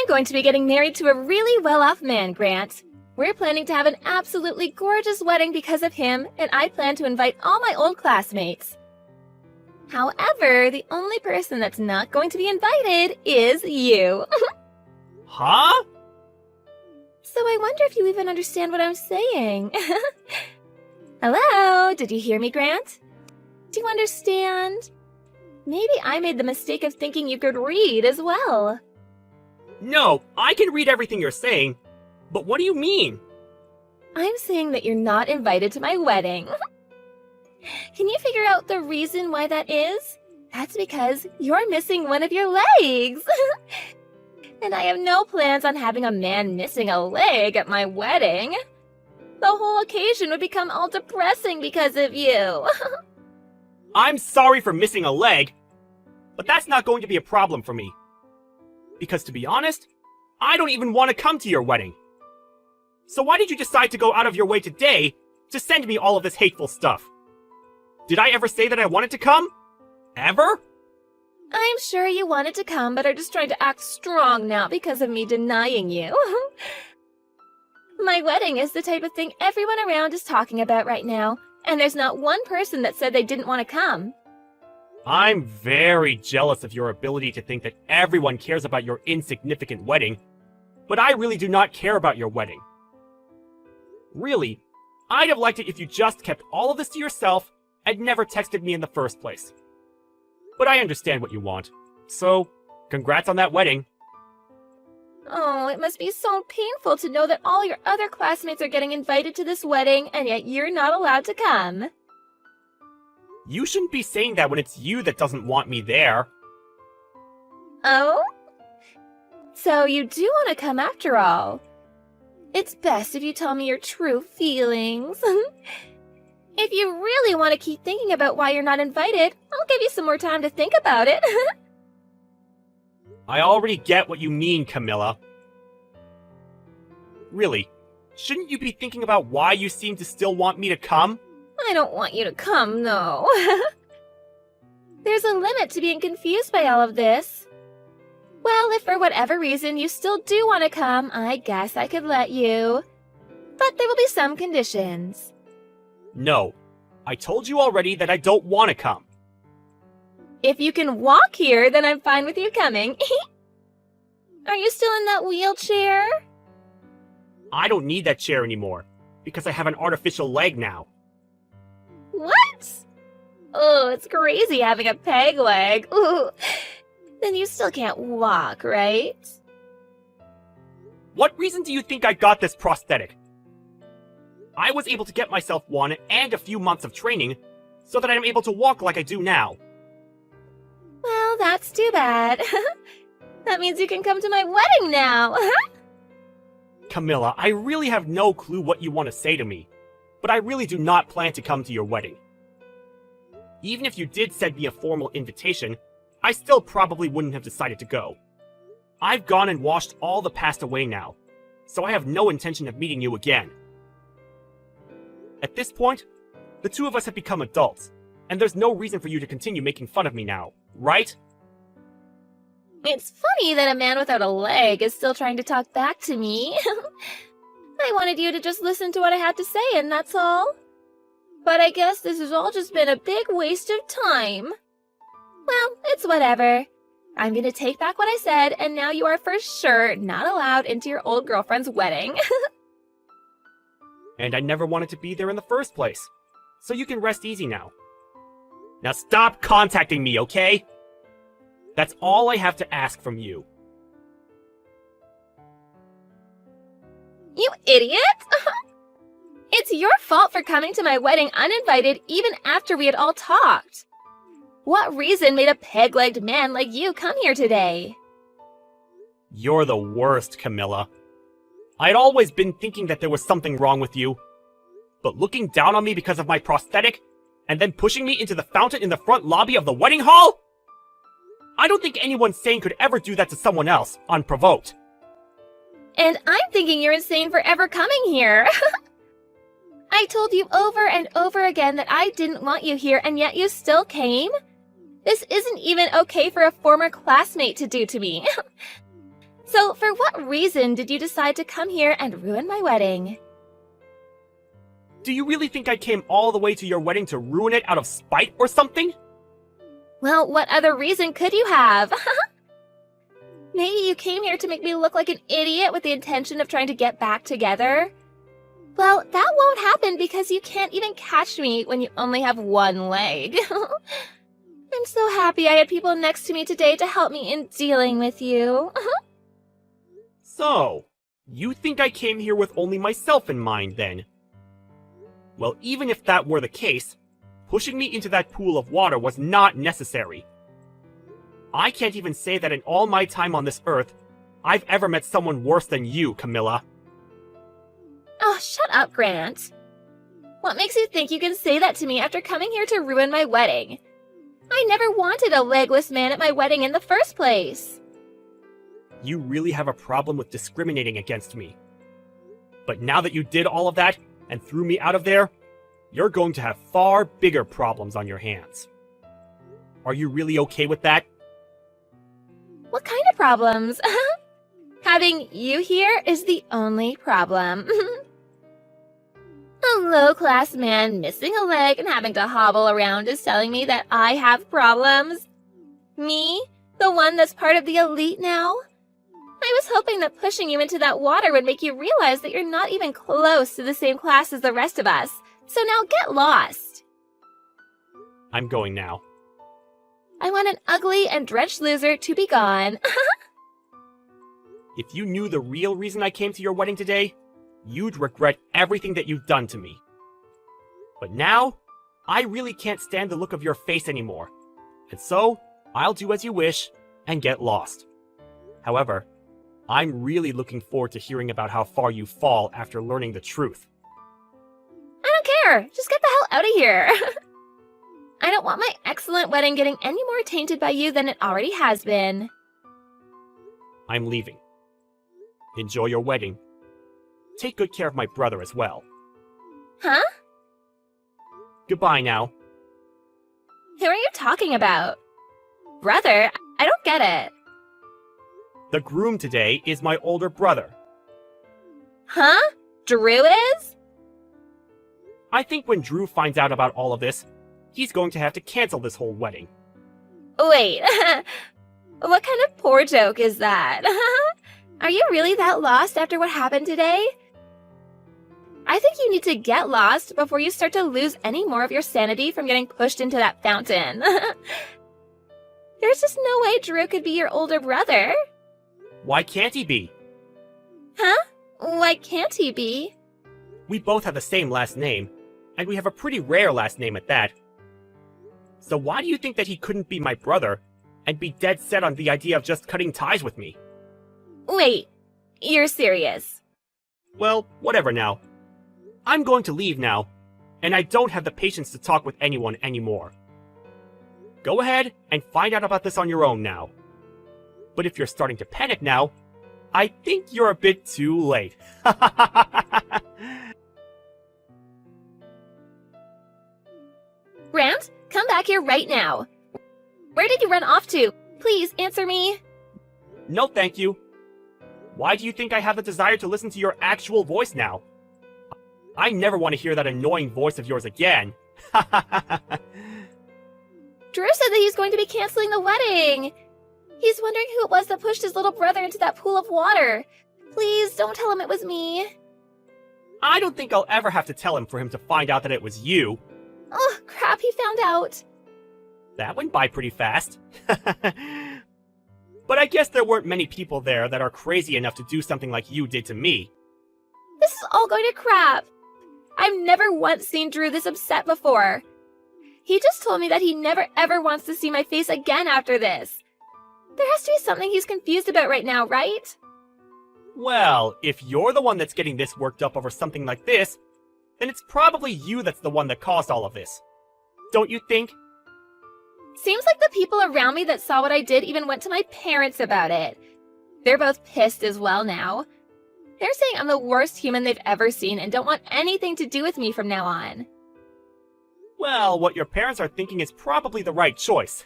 I'm going to be getting married to a really well-off man, Grant. We're planning to have an absolutely gorgeous wedding because of him, and I plan to invite all my old classmates. However, the only person that's not going to be invited is you. Huh? So I wonder if you even understand what I'm saying. Hello? Did you hear me, Grant? Do you understand? Maybe I made the mistake of thinking you could read as well. No, I can read everything you're saying, but what do you mean? I'm saying that you're not invited to my wedding. Can you figure out the reason why that is? That's because you're missing one of your legs. And I have no plans on having a man missing a leg at my wedding. The whole occasion would become all depressing because of you. I'm sorry for missing a leg, but that's not going to be a problem for me. Because to be honest, I don't even want to come to your wedding. So why did you decide to go out of your way today to send me all of this hateful stuff? Did I ever say that I wanted to come? Ever? I'm sure you wanted to come, but are just trying to act strong now because of me denying you. My wedding is the type of thing everyone around is talking about right now, and there's not one person that said they didn't want to come. I'm very jealous of your ability to think that everyone cares about your insignificant wedding, but I really do not care about your wedding. Really, I'd have liked it if you just kept all of this to yourself and never texted me in the first place. But I understand what you want, so congrats on that wedding. Oh, it must be so painful to know that all your other classmates are getting invited to this wedding, and yet you're not allowed to come. You shouldn't be saying that when it's you that doesn't want me there. Oh? So you do want to come after all. It's best if you tell me your true feelings. If you really want to keep thinking about why you're not invited, I'll give you some more time to think about it. I already get what you mean, Camilla. Really, shouldn't you be thinking about why you seem to still want me to come? I don't want you to come, no. There's a limit to being confused by all of this. Well, if for whatever reason you still do want to come, I guess I could let you. But there will be some conditions. No, I told you already that I don't want to come. If you can walk here, then I'm fine with you coming. Are you still in that wheelchair? I don't need that chair anymore, because I have an artificial leg now. What? Oh, it's crazy having a peg leg. Ooh. Then you still can't walk, right? What reason do you think I got this prosthetic? I was able to get myself one and a few months of training so that I'm able to walk like I do now. Well, that's too bad. That means you can come to my wedding now. Camilla, I really have no clue what you want to say to me, but I really do not plan to come to your wedding. Even if you did send me a formal invitation, I still probably wouldn't have decided to go. I've gone and washed all the past away now, so I have no intention of meeting you again. At this point, the two of us have become adults, and there's no reason for you to continue making fun of me now, right? It's funny that a man without a leg is still trying to talk back to me. I wanted you to just listen to what I had to say, and that's all. But I guess this has all just been a big waste of time. Well, it's whatever. I'm gonna take back what I said, and now you are for sure not allowed into your old girlfriend's wedding. And I never wanted to be there in the first place, so you can rest easy now. Now stop contacting me, okay? That's all I have to ask from you. You idiot! It's your fault for coming to my wedding uninvited even after we had all talked. What reason made a peg-legged man like you come here today? You're the worst, Camilla. I'd always been thinking that there was something wrong with you. But looking down on me because of my prosthetic, and then pushing me into the fountain in the front lobby of the wedding hall? I don't think anyone sane could ever do that to someone else, unprovoked. And I'm thinking you're insane for ever coming here. I told you over and over again that I didn't want you here, and yet you still came? This isn't even okay for a former classmate to do to me. So, for what reason did you decide to come here and ruin my wedding? Do you really think I came all the way to your wedding to ruin it out of spite or something? Well, what other reason could you have? Maybe you came here to make me look like an idiot with the intention of trying to get back together? Well, that won't happen because you can't even catch me when you only have one leg. I'm so happy I had people next to me today to help me in dealing with you. So, you think I came here with only myself in mind, then? Well, even if that were the case, pushing me into that pool of water was not necessary. I can't even say that in all my time on this earth, I've ever met someone worse than you, Camilla. Oh, shut up, Grant. What makes you think you can say that to me after coming here to ruin my wedding? I never wanted a legless man at my wedding in the first place. You really have a problem with discriminating against me. But now that you did all of that and threw me out of there, you're going to have far bigger problems on your hands. Are you really okay with that? What kind of problems? Having you here is the only problem. A low-class man missing a leg and having to hobble around is telling me that I have problems? Me? The one that's part of the elite now? I was hoping that pushing you into that water would make you realize that you're not even close to the same class as the rest of us. So now get lost. I'm going now. I want an ugly and drenched loser to be gone. If you knew the real reason I came to your wedding today, you'd regret everything that you've done to me. But now, I really can't stand the look of your face anymore. And so, I'll do as you wish and get lost. However, I'm really looking forward to hearing about how far you fall after learning the truth. I don't care. Just get the hell out of here. I don't want my excellent wedding getting any more tainted by you than it already has been. I'm leaving. Enjoy your wedding. Take good care of my brother as well. Huh? Goodbye now. Who are you talking about? Brother? I don't get it. The groom today is my older brother. Huh? Drew is? I think when Drew finds out about all of this, he's going to have to cancel this whole wedding. Wait, what kind of poor joke is that? Are you really that lost after what happened today? I think you need to get lost before you start to lose any more of your sanity from getting pushed into that fountain. There's just no way Drew could be your older brother. Why can't he be? Huh? Why can't he be? We both have the same last name, and we have a pretty rare last name at that. So why do you think that he couldn't be my brother and be dead set on the idea of just cutting ties with me? Wait, you're serious? Well, whatever now. I'm going to leave now, and I don't have the patience to talk with anyone anymore. Go ahead and find out about this on your own now. But if you're starting to panic now, I think you're a bit too late. Grant, come back here right now. Where did you run off to? Please answer me. No, thank you. Why do you think I have the desire to listen to your actual voice now? I never want to hear that annoying voice of yours again. Drew said that he's going to be canceling the wedding. He's wondering who it was that pushed his little brother into that pool of water. Please, don't tell him it was me. I don't think I'll ever have to tell him for him to find out that it was you. Oh, crap, he found out. That went by pretty fast. But I guess there weren't many people there that are crazy enough to do something like you did to me. This is all going to crap. I've never once seen Drew this upset before. He just told me that he never ever wants to see my face again after this. There has to be something he's confused about right now, right? Well, if you're the one that's getting this worked up over something like this, then it's probably you that's the one that caused all of this. Don't you think? Seems like the people around me that saw what I did even went to my parents about it. They're both pissed as well now. They're saying I'm the worst human they've ever seen and don't want anything to do with me from now on. Well, what your parents are thinking is probably the right choice.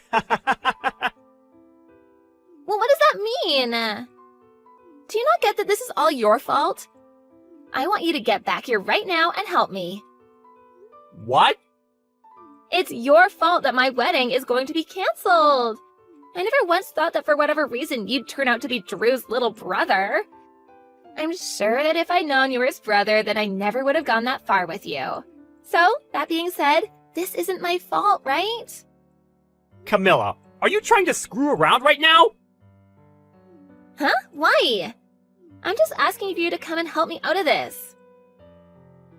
Well, what does that mean? Do you not get that this is all your fault? I want you to get back here right now and help me. What? It's your fault that my wedding is going to be canceled. I never once thought that for whatever reason you'd turn out to be Drew's little brother. I'm sure that if I'd known you were his brother, then I never would have gone that far with you. So, that being said, this isn't my fault, right? Camilla, are you trying to screw around right now? Huh? Why? I'm just asking for you to come and help me out of this.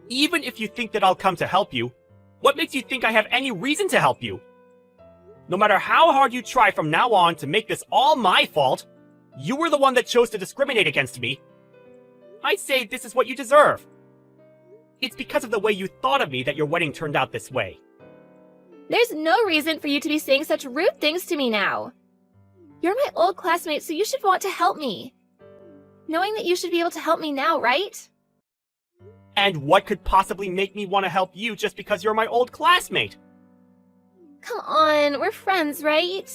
Even if you think that I'll come to help you, what makes you think I have any reason to help you? No matter how hard you try from now on to make this all my fault, you were the one that chose to discriminate against me. I'd say this is what you deserve. It's because of the way you thought of me that your wedding turned out this way. There's no reason for you to be saying such rude things to me now. You're my old classmate, so you should want to help me. Knowing that you should be able to help me now, right? And what could possibly make me want to help you just because you're my old classmate? Come on, we're friends, right?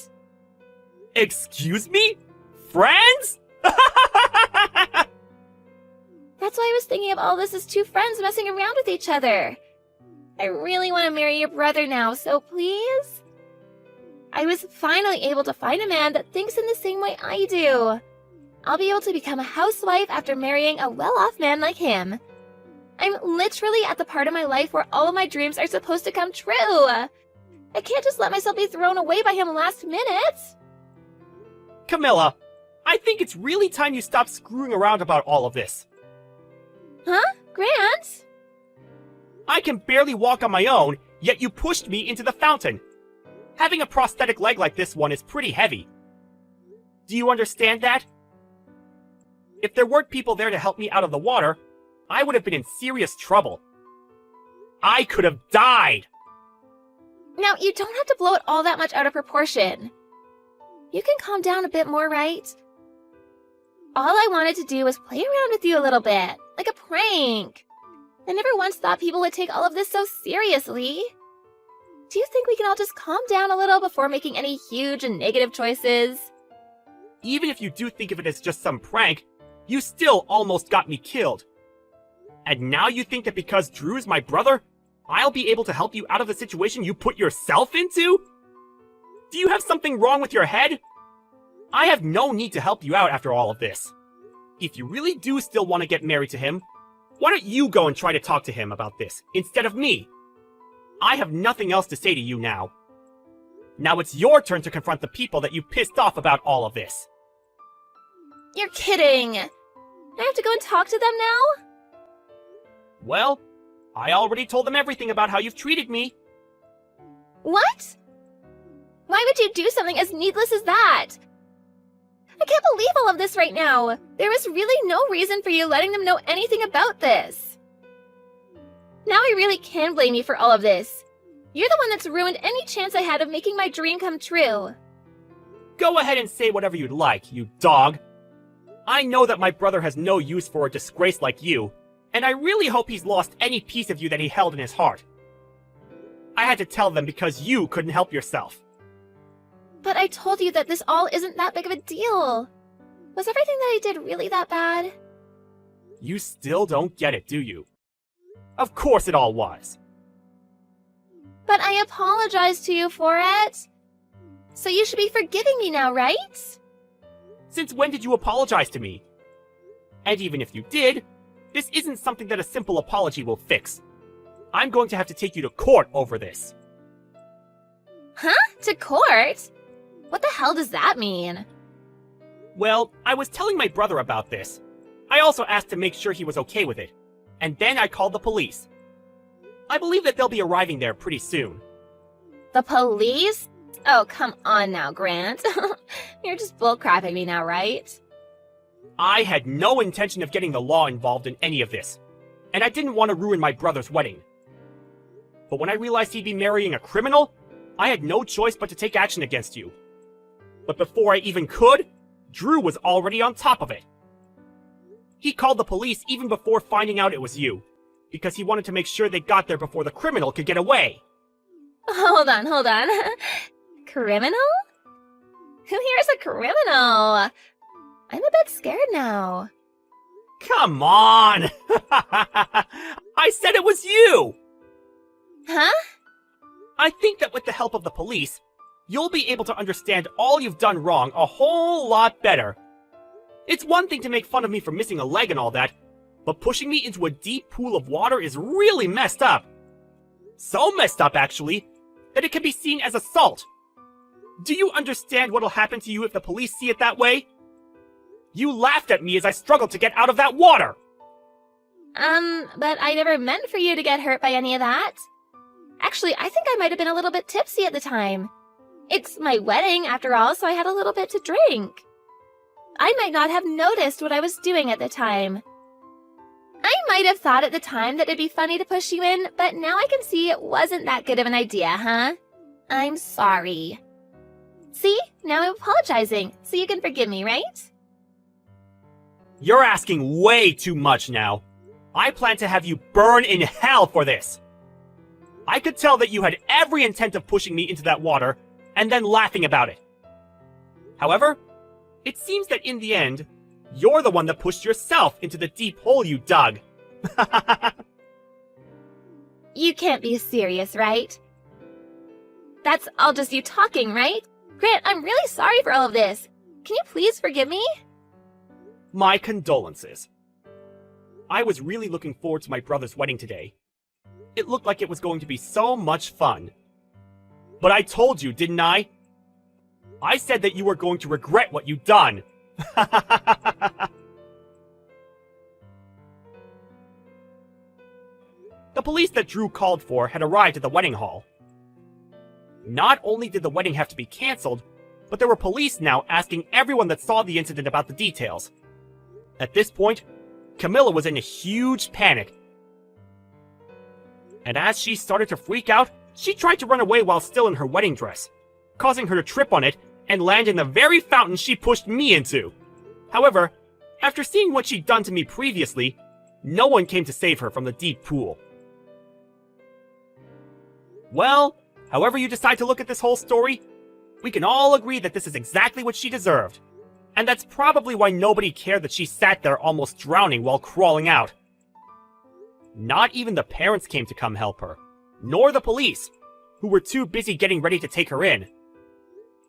Excuse me? Friends? That's why I was thinking of all this as two friends messing around with each other. I really want to marry your brother now, so please? I was finally able to find a man that thinks in the same way I do. I'll be able to become a housewife after marrying a well-off man like him. I'm literally at the part of my life where all of my dreams are supposed to come true. I can't just let myself be thrown away by him last minute. Camilla, I think it's really time you stop screwing around about all of this. Huh? Grant? I can barely walk on my own, yet you pushed me into the fountain. Having a prosthetic leg like this one is pretty heavy. Do you understand that? If there weren't people there to help me out of the water, I would have been in serious trouble. I could have died! Now, you don't have to blow it all that much out of proportion. You can calm down a bit more, right? All I wanted to do was play around with you a little bit, like a prank. I never once thought people would take all of this so seriously. Do you think we can all just calm down a little before making any huge and negative choices? Even if you do think of it as just some prank, you still almost got me killed. And now you think that because Drew's my brother, I'll be able to help you out of the situation you put yourself into? Do you have something wrong with your head? I have no need to help you out after all of this. If you really do still want to get married to him, why don't you go and try to talk to him about this, instead of me? I have nothing else to say to you now. Now it's your turn to confront the people that you pissed off about all of this. You're kidding! I have to go and talk to them now? Well, I already told them everything about how you've treated me. What? Why would you do something as needless as that? I can't believe all of this right now. There was really no reason for you letting them know anything about this. Now I really can blame you for all of this. You're the one that's ruined any chance I had of making my dream come true. Go ahead and say whatever you'd like, you dog. I know that my brother has no use for a disgrace like you, and I really hope he's lost any piece of you that he held in his heart. I had to tell them because you couldn't help yourself. But I told you that this all isn't that big of a deal. Was everything that I did really that bad? You still don't get it, do you? Of course it all was. But I apologized to you for it. So you should be forgiving me now, right? Since when did you apologize to me? And even if you did, this isn't something that a simple apology will fix. I'm going to have to take you to court over this. Huh? To court? What the hell does that mean? Well, I was telling my brother about this. I also asked to make sure he was okay with it. And then I called the police. I believe that they'll be arriving there pretty soon. The police? Oh, come on now, Grant. You're just bullcrapping me now, right? I had no intention of getting the law involved in any of this, and I didn't want to ruin my brother's wedding. But when I realized he'd be marrying a criminal, I had no choice but to take action against you. But before I even could, Drew was already on top of it. He called the police even before finding out it was you, because he wanted to make sure they got there before the criminal could get away. Hold on. Criminal? Who here is a criminal? I'm a bit scared now. Come on! I said it was you! Huh? I think that with the help of the police, you'll be able to understand all you've done wrong a whole lot better. It's one thing to make fun of me for missing a leg and all that, but pushing me into a deep pool of water is really messed up. So messed up, actually, that it can be seen as assault. Do you understand what'll happen to you if the police see it that way? You laughed at me as I struggled to get out of that water! But I never meant for you to get hurt by any of that. Actually, I think I might have been a little bit tipsy at the time. It's my wedding, after all, so I had a little bit to drink. I might not have noticed what I was doing at the time. I might have thought at the time that it'd be funny to push you in, but now I can see it wasn't that good of an idea, huh? I'm sorry. See? Now I'm apologizing, so you can forgive me, right? You're asking way too much now. I plan to have you burn in hell for this. I could tell that you had every intent of pushing me into that water, and then laughing about it. However, it seems that in the end, you're the one that pushed yourself into the deep hole you dug. You can't be serious, right? That's all just you talking, right? Grant, I'm really sorry for all of this. Can you please forgive me? My condolences. I was really looking forward to my brother's wedding today. It looked like it was going to be so much fun. But I told you, didn't I? I said that you were going to regret what you'd done. The police that Drew called for had arrived at the wedding hall. Not only did the wedding have to be cancelled, but there were police now asking everyone that saw the incident about the details. At this point, Camilla was in a huge panic. And as she started to freak out, she tried to run away while still in her wedding dress, causing her to trip on it and land in the very fountain she pushed me into. However, after seeing what she'd done to me previously, no one came to save her from the deep pool. Well, however you decide to look at this whole story, we can all agree that this is exactly what she deserved. And that's probably why nobody cared that she sat there almost drowning while crawling out. Not even the parents came to come help her, nor the police, who were too busy getting ready to take her in.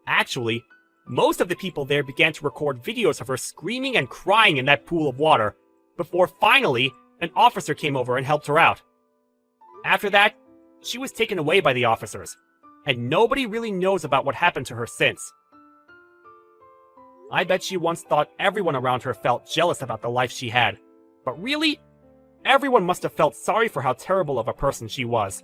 Actually, most of the people there began to record videos of her screaming and crying in that pool of water, before finally an officer came over and helped her out. After that, she was taken away by the officers, and nobody really knows about what happened to her since. I bet she once thought everyone around her felt jealous about the life she had, but really, everyone must have felt sorry for how terrible of a person she was.